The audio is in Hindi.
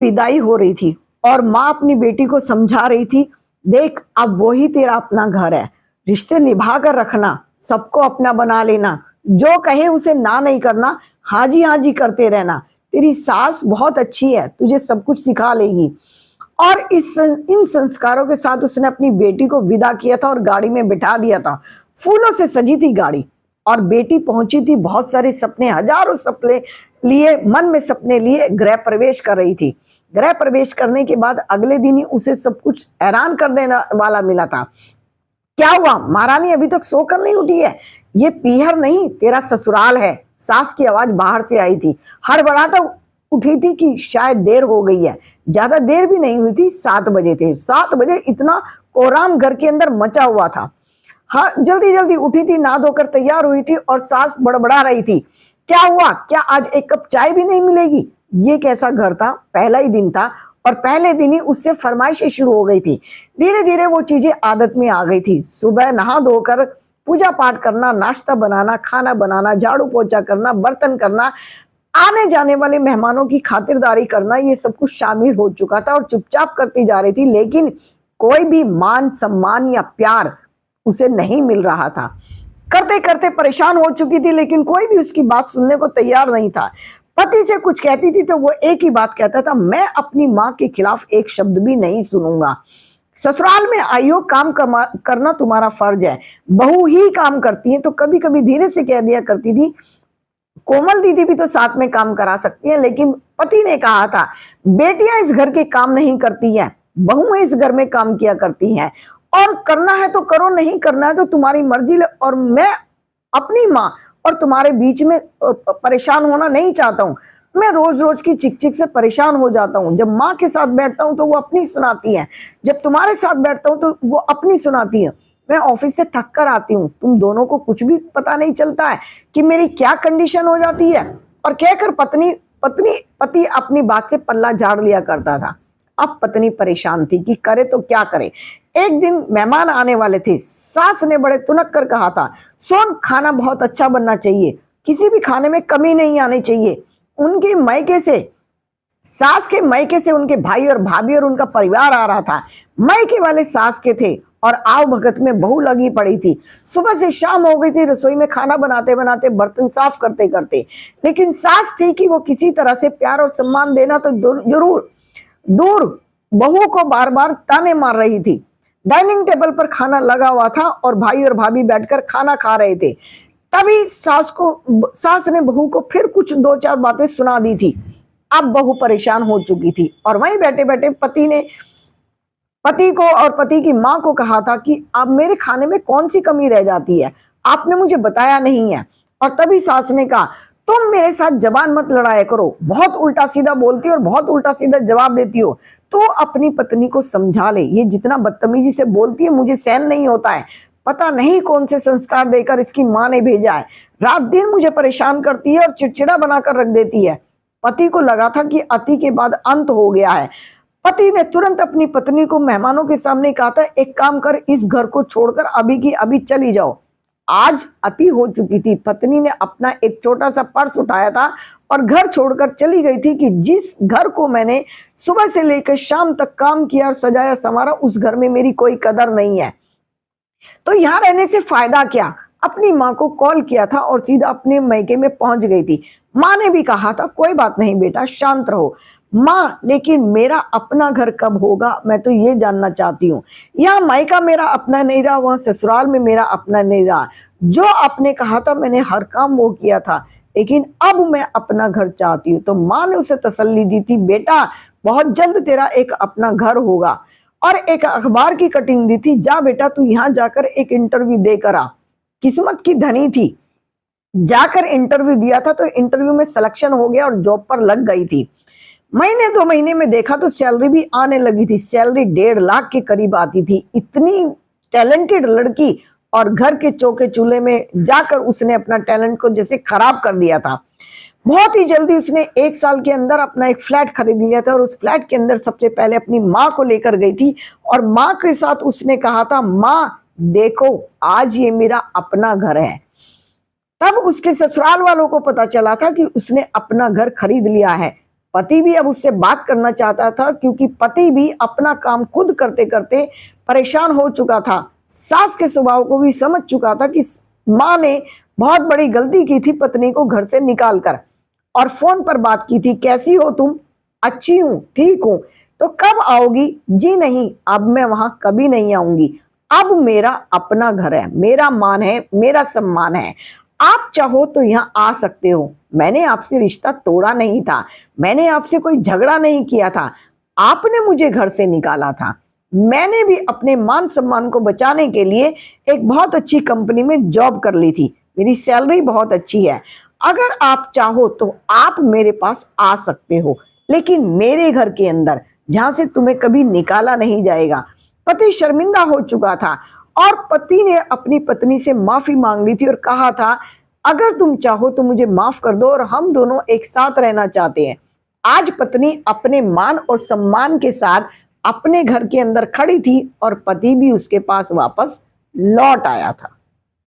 विदाई हो रही थी और माँ अपनी बेटी को समझा रही थी, देख अब वही तेरा अपना घर है, रिश्ते निभा कर रखना, सबको अपना बना लेना, जो कहे उसे ना नहीं करना, हाँ जी करते रहना, तेरी सास बहुत अच्छी है, तुझे सब कुछ सिखा लेगी। और इन संस्कारों के साथ उसने अपनी बेटी को विदा किया था और गाड़ी में बिठा दिया था। फूलों से सजी थी गाड़ी और बेटी पहुंची थी, बहुत सारे सपने, हजारों सपने लिए, मन में सपने लिए गृह प्रवेश कर रही थी। गृह प्रवेश करने के बाद अगले दिन ही उसे सब कुछ हैरान कर देने वाला मिला था। क्या हुआ महारानी, अभी तक सोकर नहीं उठी है? ये पीहर नहीं, तेरा ससुराल है। सास की आवाज बाहर से आई थी। हड़बड़ाहट उठी थी कि शायद देर हो गई है। ज्यादा देर भी नहीं हुई थी, 7 बजे थे। 7 बजे इतना कोहराम घर के अंदर मचा हुआ था। हाँ, जल्दी जल्दी उठी थी, नहा धोकर तैयार हुई थी और सास बड़बड़ा रही थी, क्या हुआ, क्या आज एक कप चाय भी नहीं मिलेगी? ये कैसा घर था, पहला ही दिन था और पहले दिन ही उससे फरमाइशें शुरू हो गई थी। धीरे धीरे वो चीजें आदत में आ गई थी। सुबह नहा धोकर पूजा पाठ करना, नाश्ता बनाना, खाना बनाना, झाड़ू पोछा करना, बर्तन करना, आने जाने वाले मेहमानों की खातिरदारी करना, ये सब कुछ शामिल हो चुका था और चुपचाप करती जा रही थी। लेकिन कोई भी मान सम्मान या प्यार उसे नहीं मिल रहा था। करते करते परेशान हो चुकी थी, लेकिन कोई भी उसकी बात सुनने को तैयार नहीं था। पति से कुछ कहती थी तो वो एक ही बात कहता था, मैं अपनी माँ के खिलाफ एक शब्द भी नहीं सुनूंगा। ससुराल में आई हो, काम करना तुम्हारा फर्ज है। बहू ही काम करती है तो कभी कभी धीरे से कह दिया करती थी, कोमल दीदी भी तो साथ में काम करा सकती है। लेकिन पति ने कहा था, बेटियां इस घर के काम नहीं करती हैं, बहुएं इस घर में काम किया करती हैं, और करना है तो करो, नहीं करना है तो तुम्हारी मर्जी। और मैं अपनी माँ और तुम्हारे बीच में परेशान होना नहीं चाहता हूँ। मैं रोज रोज की चिक चिक से परेशान हो जाता हूँ। जब माँ के साथ बैठता हूँ तो वो अपनी सुनाती है, जब तुम्हारे साथ बैठता हूँ तो वो अपनी सुनाती है। मैं ऑफिस से थक कर आती हूँ, तुम दोनों को कुछ भी पता नहीं चलता है कि मेरी क्या कंडीशन हो जाती है। और कहकर पति अपनी बात से पल्ला झाड़ लिया करता था। अब पत्नी परेशान थी कि करे तो क्या करे। एक दिन मेहमान आने वाले थे। सास ने बड़े तुनक कर कहा था, सोन खाना बहुत अच्छा बनना चाहिए, किसी भी खाने में कमी नहीं आनी चाहिए। उनके मायके से, सास के मायके से उनके भाई और भाभी और उनका परिवार आ रहा था। मायके वाले सास के थे और आव भगत में बहू लगी पड़ी थी। सुबह से शाम हो गई थी रसोई में खाना बनाते बनाते, बर्तन साफ करते करते। लेकिन सास थी कि वो किसी तरह से प्यार और सम्मान देना तो जरूर दूर, बहू को बार बार ताने मार रही थी। डाइनिंग टेबल पर खाना लगा हुआ था और भाई और भाभी बैठकर खाना खा रहे थे। तभी सास ने बहू को फिर कुछ 2-4 बातें सुना दी थी। अब बहू परेशान हो चुकी थी और वहीं बैठे बैठे पति ने पति को और पति की माँ को कहा था कि अब मेरे खाने में कौन सी कमी रह जाती है, आपने मुझे बताया नहीं है। और तभी सास ने कहा, तुम मेरे साथ जबान मत लड़ाया करो, बहुत उल्टा सीधा बोलती हो और बहुत उल्टा सीधा जवाब देती हो। तो अपनी पत्नी को समझा ले, ये जितना बदतमीजी से बोलती है मुझे सहन नहीं होता है। पता नहीं कौन से संस्कार देकर इसकी माँ ने भेजा है, रात दिन मुझे परेशान करती है और चिड़चिड़ा बनाकर रख देती है। पति को लगा था कि अति के बाद अंत हो गया है। पति ने तुरंत अपनी पत्नी को मेहमानों के सामने कहा था, एक काम कर, इस घर को छोड़कर अभी की अभी चली जाओ। आज अति हो चुकी थी। पत्नी ने अपना एक छोटा सा पर्स उठाया था और घर छोड़कर चली गई थी कि जिस घर को मैंने सुबह से लेकर शाम तक काम किया और सजाया संवारा, उस घर में मेरी कोई कदर नहीं है, तो यहाँ रहने से फायदा क्या। अपनी माँ को कॉल किया था और सीधा अपने मायके में पहुंच गई थी। माँ ने भी कहा था, कोई बात नहीं बेटा, शांत रहो। माँ, लेकिन मेरा अपना घर कब होगा, मैं तो ये जानना चाहती हूँ। यहाँ मायका मेरा अपना नहीं रहा, वहां ससुराल में मेरा अपना नहीं रहा। जो आपने कहा था मैंने हर काम वो किया था, लेकिन अब मैं अपना घर चाहती हूँ। तो माँ ने उसे तसल्ली दी थी, बेटा बहुत जल्द तेरा एक अपना घर होगा, और एक अखबार की कटिंग दी थी, जा बेटा तू यहाँ जाकर एक इंटरव्यू देकर आ। किस्मत की धनी थी, जाकर इंटरव्यू दिया था तो इंटरव्यू में सिलेक्शन हो गया और जॉब पर लग गई थी। महीने 2 महीने में देखा तो सैलरी भी आने लगी थी। सैलरी 1.5 लाख के करीब आती थी। इतनी टैलेंटेड लड़की, और घर के चौके चूल्हे में जाकर उसने अपना टैलेंट को जैसे खराब कर दिया था। बहुत ही जल्दी उसने 1 साल के अंदर अपना एक फ्लैट खरीद लिया था और उस फ्लैट के अंदर सबसे पहले अपनी माँ को लेकर गई थी और माँ के साथ उसने कहा था, माँ देखो आज ये मेरा अपना घर है। तब उसके ससुराल वालों को पता चला था कि उसने अपना घर खरीद लिया है। पति भी अब उससे बात करना चाहता था, क्योंकि पति भी अपना काम खुद करते करते परेशान हो चुका था। सास के स्वभाव को भी समझ चुका था कि माँ ने बहुत बड़ी गलती की थी पत्नी को घर से निकाल कर, और फोन पर बात की थी, कैसी हो तुम? अच्छी हूं, ठीक हूं। तो कब आओगी? जी नहीं, अब मैं वहां कभी नहीं आऊंगी। अब मेरा अपना घर है, मेरा मान है, मेरा सम्मान है। आप चाहो तो यहाँ आ सकते हो। मैंने आपसे रिश्ता तोड़ा नहीं था, मैंने आपसे कोई झगड़ा नहीं किया था, आपने मुझे घर से निकाला था। मैंने भी अपने मान सम्मान को बचाने के लिए एक बहुत अच्छी कंपनी में जॉब कर ली थी, मेरी सैलरी बहुत अच्छी है। अगर आप चाहो तो आप मेरे पास आ सकते हो, लेकिन मेरे घर के अंदर, जहां से तुम्हें कभी निकाला नहीं जाएगा। पति शर्मिंदा हो चुका था और पति ने अपनी पत्नी से माफी मांग ली थी और कहा था, अगर तुम चाहो तो मुझे माफ कर दो और हम दोनों एक साथ रहना चाहते हैं। आज पत्नी अपने मान और सम्मान के साथ अपने घर के अंदर खड़ी थी और पति भी उसके पास वापस लौट आया था।